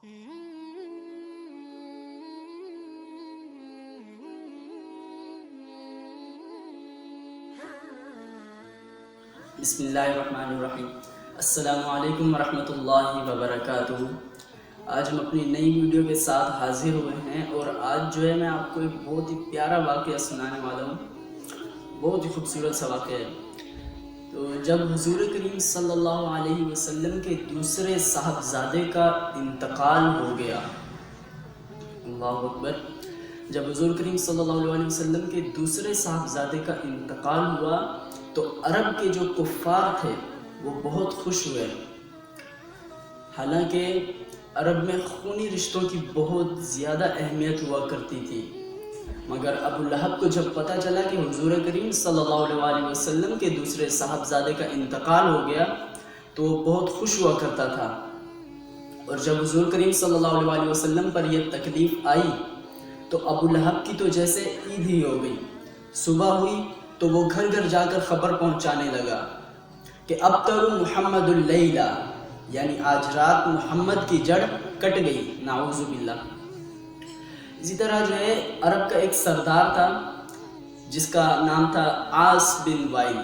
بسم اللہ الرحمن الرحیم۔ السلام علیکم ورحمۃ اللہ وبرکاتہ۔ آج ہم اپنی نئی ویڈیو کے ساتھ حاضر ہوئے ہیں اور آج جو ہے میں آپ کو ایک بہت ہی پیارا واقعہ سنانے والا ہوں، بہت ہی خوبصورت سا واقعہ ہے۔ تو جب حضور کریم صلی اللہ علیہ وسلم کے دوسرے صاحبزادے کا انتقال ہو گیا، اللہ اکبر، جب حضور کریم صلی اللہ علیہ وسلم کے دوسرے صاحبزادے کا انتقال ہوا تو عرب کے جو کفار تھے وہ بہت خوش ہوئے۔ حالانکہ عرب میں خونی رشتوں کی بہت زیادہ اہمیت ہوا کرتی تھی، مگر ابو لہب کو جب پتہ چلا کہ حضور کریم صلی اللہ علیہ وسلم کے دوسرے صاحبزادے کا انتقال ہو گیا تو وہ بہت خوش ہوا کرتا تھا۔ اور جب حضور کریم صلی اللہ علیہ وسلم پر یہ تکلیف آئی تو ابو لہب کی تو جیسے عید ہی ہو گئی۔ صبح ہوئی تو وہ گھر گھر جا کر خبر پہنچانے لگا کہ ابتر محمد اللیلہ، یعنی آج رات محمد کی جڑ کٹ گئی، نعوذ باللہ۔ اسی طرح جو ہے عرب کا ایک سردار تھا جس کا نام تھا عاص بن وائل۔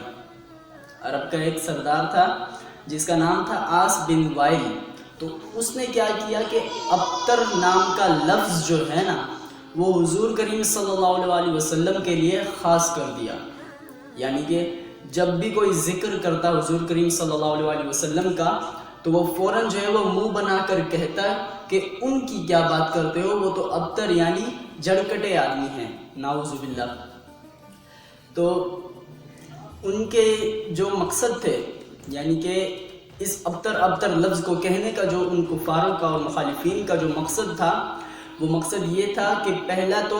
عرب کا ایک سردار تھا جس کا نام تھا عاص بن وائل۔ تو اس نے کیا کیا کہ ابتر نام کا لفظ جو ہے نا وہ حضور کریم صلی اللہ علیہ وسلم کے لیے خاص کر دیا، یعنی کہ جب بھی کوئی ذکر کرتا حضور کریم صلی اللہ علیہ وسلم کا تو وہ فوراً جو ہے وہ منہ بنا کر کہتا کہ ان کی کیا بات کرتے ہو، وہ تو ابتر یعنی جڑ کٹے آدمی ہیں، نعوذ باللہ۔ تو ان کے جو مقصد تھے، یعنی کہ اس ابتر لفظ کو کہنے کا جو ان کفاروں کا اور مخالفین کا جو مقصد تھا، وہ مقصد یہ تھا کہ پہلا تو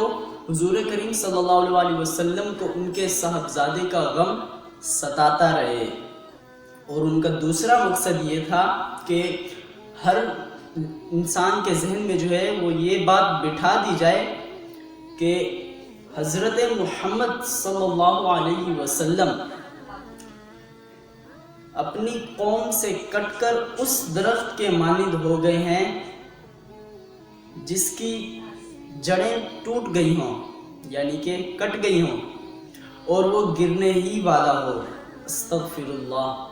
حضور کریم صلی اللہ علیہ وسلم کو ان کے صاحبزادے کا غم ستاتا رہے، اور ان کا دوسرا مقصد یہ تھا کہ ہر انسان کے ذہن میں جو ہے وہ یہ بات بٹھا دی جائے کہ حضرت محمد صلی اللہ علیہ وسلم اپنی قوم سے کٹ کر اس درخت کے مانند ہو گئے ہیں جس کی جڑیں ٹوٹ گئی ہوں، یعنی کہ کٹ گئی ہوں اور وہ گرنے ہی والا ہو، استغفر اللہ۔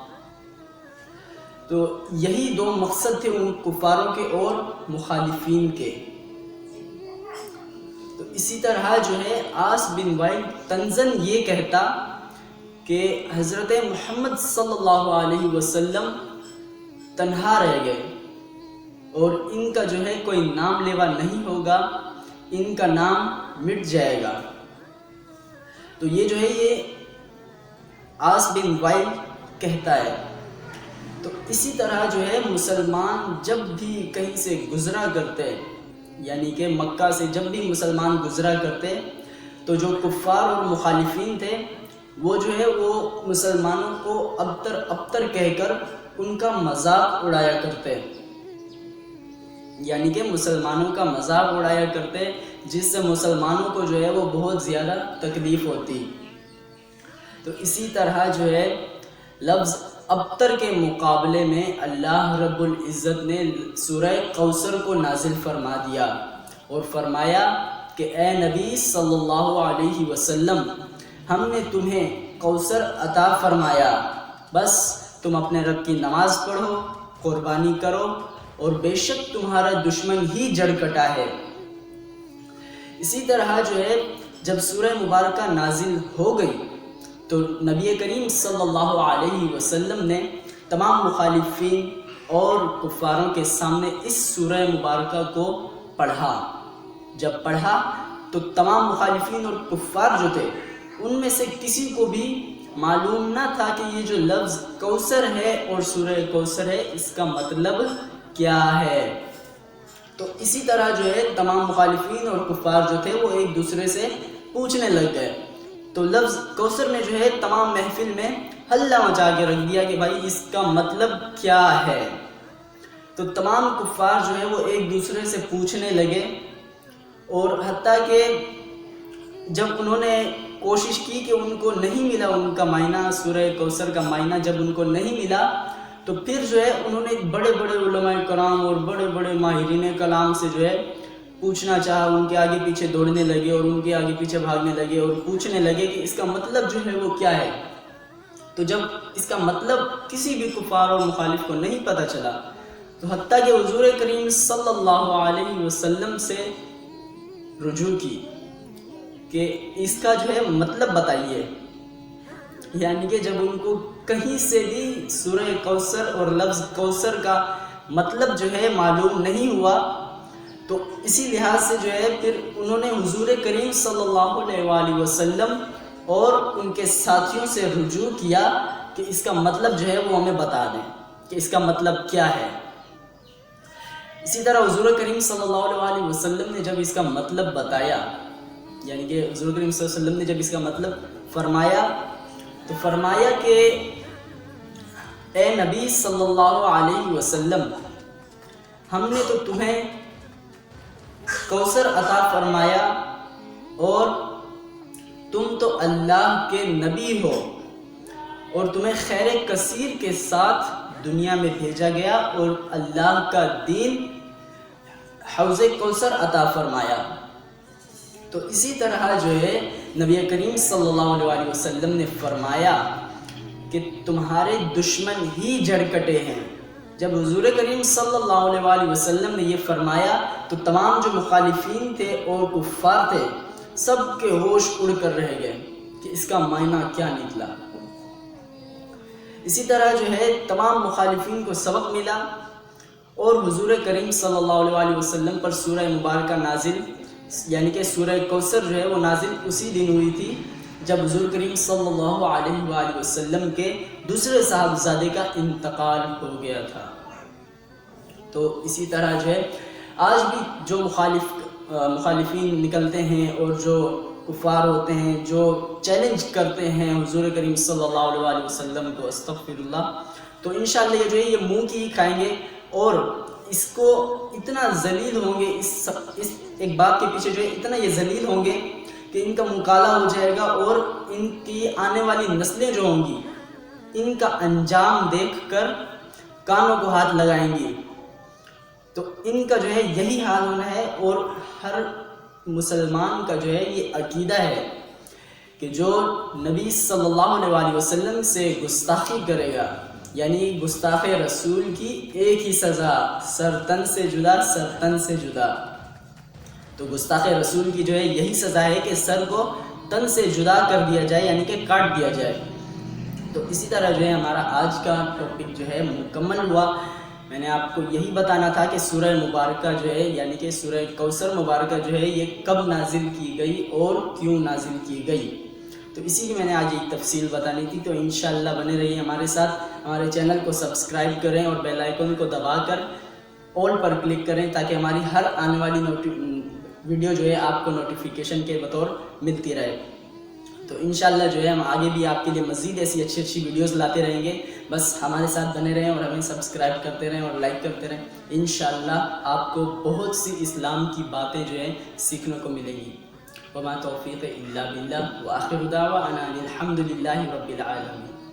تو یہی دو مقصد تھے ان کفاروں کے اور مخالفین کے۔ تو اسی طرح جو ہے عاص بن وائل طنزاً یہ کہتا کہ حضرت محمد صلی اللہ علیہ وسلم تنہا رہ گئے اور ان کا جو ہے کوئی نام لیوا نہیں ہوگا، ان کا نام مٹ جائے گا۔ تو یہ جو ہے یہ عاص بن وائل کہتا ہے۔ تو اسی طرح جو ہے مسلمان جب بھی کہیں سے گزرا کرتے، یعنی کہ مکہ سے جب بھی مسلمان گزرا کرتے تو جو کفار اور مخالفین تھے وہ جو ہے وہ مسلمانوں کو ابتر کہہ کر ان کا مذاق اڑایا کرتے، یعنی کہ مسلمانوں کا مذاق اڑایا کرتے، جس سے مسلمانوں کو جو ہے وہ بہت زیادہ تکلیف ہوتی۔ تو اسی طرح جو ہے لفظ ابتر کے مقابلے میں اللہ رب العزت نے سورہ کوثر کو نازل فرما دیا اور فرمایا کہ اے نبی صلی اللہ علیہ وسلم، ہم نے تمہیں کوثر عطا فرمایا، بس تم اپنے رب کی نماز پڑھو، قربانی کرو، اور بے شک تمہارا دشمن ہی جڑ کٹا ہے۔ اسی طرح جو ہے جب سورہ مبارکہ نازل ہو گئی تو نبی کریم صلی اللہ علیہ وسلم نے تمام مخالفین اور کفاروں کے سامنے اس سورہ مبارکہ کو پڑھا۔ جب پڑھا تو تمام مخالفین اور کفار جو تھے ان میں سے کسی کو بھی معلوم نہ تھا کہ یہ جو لفظ کوثر ہے اور سورہ کوثر ہے اس کا مطلب کیا ہے۔ تو اسی طرح جو ہے تمام مخالفین اور کفار جو تھے وہ ایک دوسرے سے پوچھنے لگ گئے۔ تو لفظ کوثر نے جو ہے تمام محفل میں ہلہ مچا کے رکھ دیا کہ بھائی اس کا مطلب کیا ہے۔ تو تمام کفار جو ہے وہ ایک دوسرے سے پوچھنے لگے، اور حتیٰ کہ جب انہوں نے کوشش کی کہ ان کو نہیں ملا ان کا معنی، سورہ کوثر کا معنی جب ان کو نہیں ملا تو پھر جو ہے انہوں نے بڑے بڑے علماء کرام اور بڑے بڑے ماہرین کلام سے جو ہے پوچھنا چاہا، ان کے آگے پیچھے دوڑنے لگے اور ان کے آگے پیچھے بھاگنے لگے اور پوچھنے لگے کہ اس کا مطلب جو ہے وہ کیا ہے۔ تو جب اس کا مطلب کسی بھی کفار اور مخالف کو نہیں پتہ چلا تو حتیٰ کہ حضور کریم صلی اللہ علیہ وسلم سے رجوع کی کہ اس کا جو ہے مطلب بتائیے، یعنی کہ جب ان کو کہیں سے بھی سورہ کوثر اور لفظ کوثر کا مطلب جو ہے معلوم نہیں ہوا، تو اسی لحاظ سے جو ہے پھر انہوں نے حضور کریم صلی اللہ علیہ وآلہ وسلم اور ان کے ساتھیوں سے رجوع کیا کہ اس کا مطلب جو ہے وہ ہمیں بتا دیں کہ اس کا مطلب کیا ہے۔ اسی طرح حضور کریم صلی اللہ علیہ وآلہ وسلم نے جب اس کا مطلب بتایا، یعنی کہ حضور کریم صلی اللہ علیہ وسلم نے جب اس کا مطلب فرمایا تو فرمایا کہ اے نبی صلی اللہ علیہ وسلم، ہم نے تو تمہیں کوثر عطا فرمایا اور تم تو اللہ کے نبی ہو اور تمہیں خیر کثیر کے ساتھ دنیا میں بھیجا گیا اور اللہ کا دین حوض کوثر عطا فرمایا۔ تو اسی طرح جو ہے نبی کریم صلی اللہ علیہ وسلم نے فرمایا کہ تمہارے دشمن ہی جڑ کٹے ہیں۔ جب حضور کریم صلی اللہ علیہ وسلم نے یہ فرمایا تو تمام جو مخالفین تھے اور کفار تھے سب کے ہوش اڑ کر رہ گئے کہ اس کا معنی کیا نکلا۔ اسی طرح جو ہے تمام مخالفین کو سبق ملا اور حضور کریم صلی اللہ علیہ وسلم پر سورہ مبارکہ نازل، یعنی کہ سورہ کوثر جو ہے وہ نازل اسی دن ہوئی تھی جب حضور کریم صلی اللہ علیہ وآلہ وسلم کے دوسرے صاحبزادے کا انتقال ہو گیا تھا۔ تو اسی طرح جو ہے آج بھی جو مخالفین نکلتے ہیں اور جو کفار ہوتے ہیں جو چیلنج کرتے ہیں حضور کریم صلی اللہ علیہ وآلہ وسلم کو، استغفر اللہ، تو انشاءاللہ یہ جو ہے یہ منہ کی ہی کھائیں گے اور اس کو اتنا ذلیل ہوں گے، اس ایک بات کے پیچھے جو ہے اتنا یہ ذلیل ہوں گے کہ ان کا مکالہ ہو جائے گا اور ان کی آنے والی نسلیں جو ہوں گی ان کا انجام دیکھ کر کانوں کو ہاتھ لگائیں گی۔ تو ان کا جو ہے یہی حال ہونا ہے اور ہر مسلمان کا جو ہے یہ عقیدہ ہے کہ جو نبی صلی اللہ علیہ وآلہ وسلم سے گستاخی کرے گا، یعنی گستاخ رسول کی ایک ہی سزا، سر تن سے جدا، سر تن سے جدا۔ تو گستاخ رسول کی جو ہے یہی سزا ہے کہ سر کو تن سے جدا کر دیا جائے، یعنی کہ کاٹ دیا جائے۔ تو اسی طرح جو ہے ہمارا آج کا ٹاپک جو ہے مکمل ہوا۔ میں نے آپ کو یہی بتانا تھا کہ سورہ مبارکہ جو ہے یعنی کہ سورہ کوثر مبارکہ جو ہے یہ کب نازل کی گئی اور کیوں نازل کی گئی، تو اسی کی میں نے آج ایک تفصیل بتانی تھی۔ تو انشاءاللہ بنے رہیے ہمارے ساتھ، ہمارے چینل کو سبسکرائب کریں اور بیل آئیکن کو دبا کر آل پر کلک کریں تاکہ ہماری ہر آنے والی ویڈیو جو ہے آپ کو نوٹیفیکیشن کے بطور ملتی رہے۔ تو انشاءاللہ جو ہے ہم آگے بھی آپ کے لیے مزید ایسی اچھی اچھی ویڈیوز لاتے رہیں گے، بس ہمارے ساتھ بنے رہیں اور ہمیں سبسکرائب کرتے رہیں اور لائک کرتے رہیں۔ انشاءاللہ آپ کو بہت سی اسلام کی باتیں جو ہیں سیکھنے کو ملیں گی۔ وما توفیق الا باللہ وآخر دعوانا الحمد للہ رب العالمین۔